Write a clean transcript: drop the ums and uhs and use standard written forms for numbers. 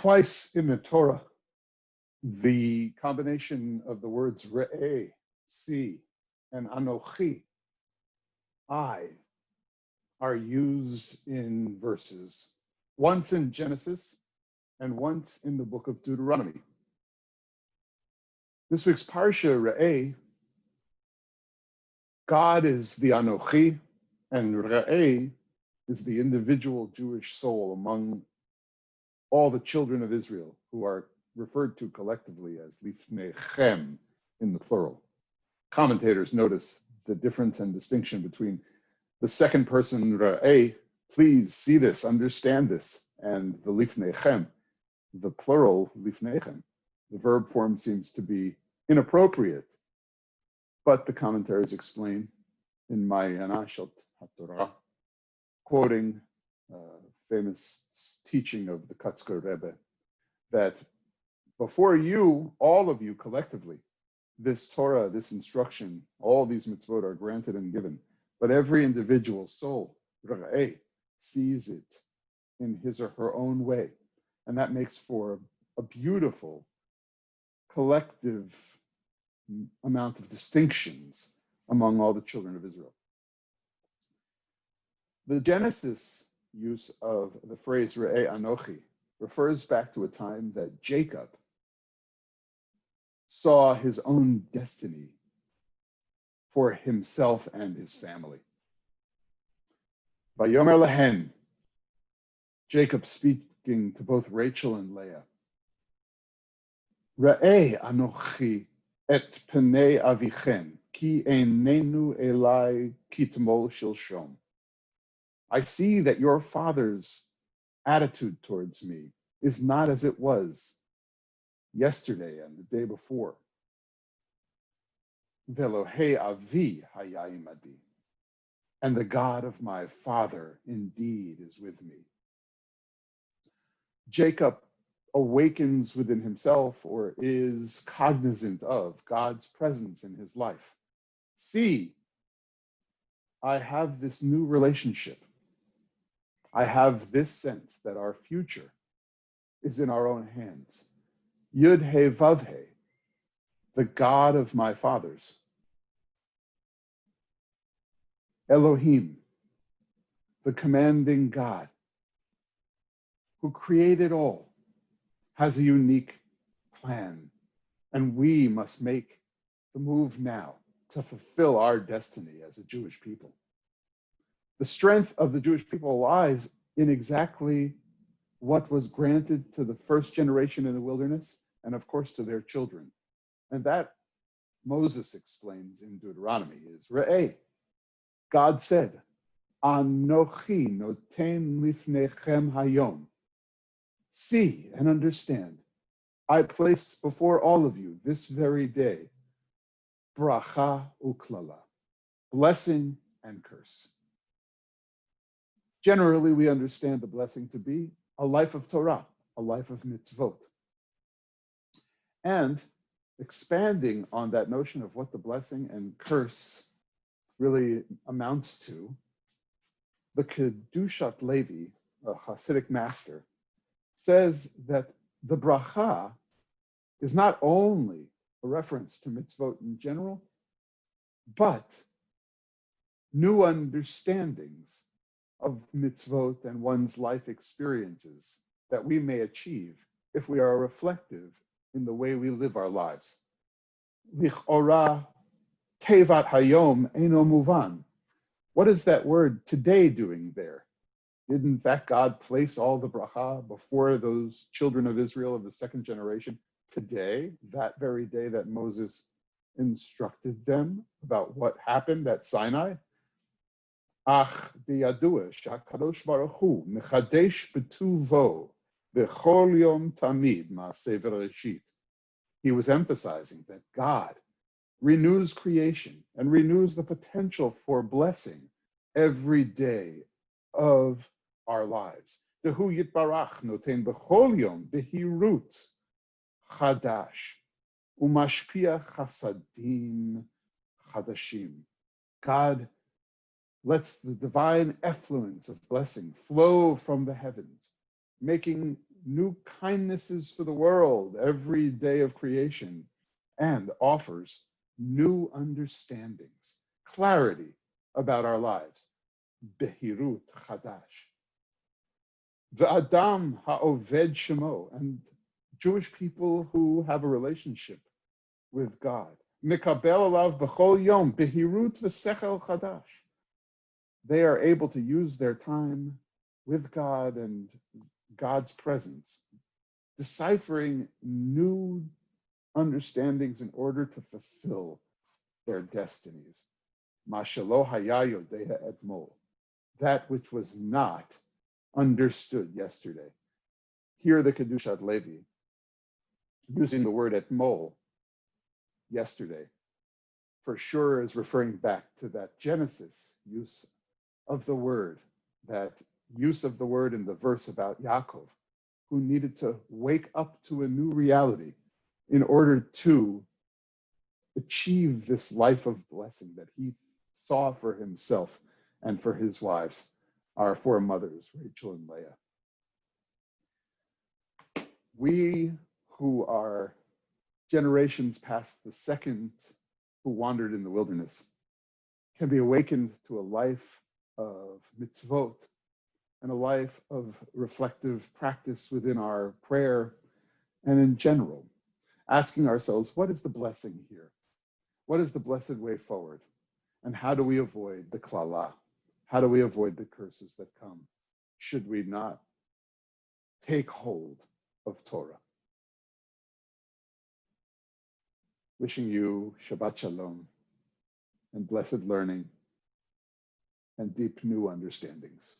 Twice in the Torah, the combination of the words re'eh, see, and anochi, I, are used in verses, once in Genesis and once in the book of Deuteronomy. This week's Parsha, Re'eh, God is the Anochi, and Re'eh is the individual Jewish soul among all the children of Israel, who are referred to collectively as Lifnechem in the plural. Commentators notice the difference and distinction between the second person, Re'eh, please see this, understand this, and the Lifnechem, the plural Lifnechem. The verb form seems to be inappropriate, but the commentaries explain in Ma'ayanah Shel HaTorah, quoting famous teaching of the Kotzker Rebbe, that before you, all of you collectively, this Torah, this instruction, all these mitzvot are granted and given, but every individual soul, Re'eh, sees it in his or her own way. And that makes for a beautiful collective amount of distinctions among all the children of Israel. The Genesis use of the phrase Re'eh Anochi refers back to a time that Jacob saw his own destiny for himself and his family. Vayomer lehen, Jacob speaking to both Rachel and Leah. Re'eh Anochi et penei avichem, ki einenu elai kitmol shilshom. I see that your father's attitude towards me is not as it was yesterday and the day before. Velohei avi haya imadi, and the God of my father indeed is with me. Jacob awakens within himself, or is cognizant of, God's presence in his life. See, I have this new relationship. I have this sense that our future is in our own hands. Yud He Vav He, the God of my fathers. Elohim, the commanding God, who created all, has a unique plan, and we must make the move now to fulfill our destiny as a Jewish people. The strength of the Jewish people lies in exactly what was granted to the first generation in the wilderness, and of course to their children. And that Moses explains in Deuteronomy is Re'eh. God said, Anochi noten lifnechem hayom. See and understand, I place before all of you this very day, bracha uklala, blessing and curse. Generally, we understand the blessing to be a life of Torah, a life of mitzvot. And expanding on that notion of what the blessing and curse really amounts to, the Kedushat Levi, a Hasidic master, says that the bracha is not only a reference to mitzvot in general, but new understandings of mitzvot and one's life experiences that we may achieve if we are reflective in the way we live our lives. Lichora tevat hayom eino muvan. What is that word today doing there? Did in fact God place all the bracha before those children of Israel of the second generation today, that very day that Moses instructed them about what happened at Sinai? Ach biyadua shakadosh baruch hu mechadesh betuvo bechol yom tamid ma'aseh bereshit. He was emphasizing that God renews creation and renews the potential for blessing every day of our lives. Dehu yitbarach noten bechol yom behirut chadash umashpia chasadim chadashim. God lets the divine effluence of blessing flow from the heavens, making new kindnesses for the world every day of creation, and offers new understandings, clarity about our lives. Behirut Chadash. The Adam Ha'oved Shemo, and Jewish people who have a relationship with God. Mikabel alav b'chol yom behirut v'sechel chadash. They are able to use their time with God and God's presence, deciphering new understandings in order to fulfill their destinies. Mashalo haya yodeha etmol, that which was not understood yesterday. Here the Kedushat Levi, using the word etmol, yesterday, for sure is referring back to that Genesis use of the word, that use of the word in the verse about Yaakov, who needed to wake up to a new reality in order to achieve this life of blessing that he saw for himself and for his wives, our four mothers, Rachel and Leah. We who are generations past the second who wandered in the wilderness can be awakened to a life of mitzvot and a life of reflective practice within our prayer and in general, asking ourselves, what is the blessing here? What is the blessed way forward? And how do we avoid the klala? How do we avoid the curses that come? Should we not take hold of Torah? Wishing you Shabbat Shalom and blessed learning and deep new understandings.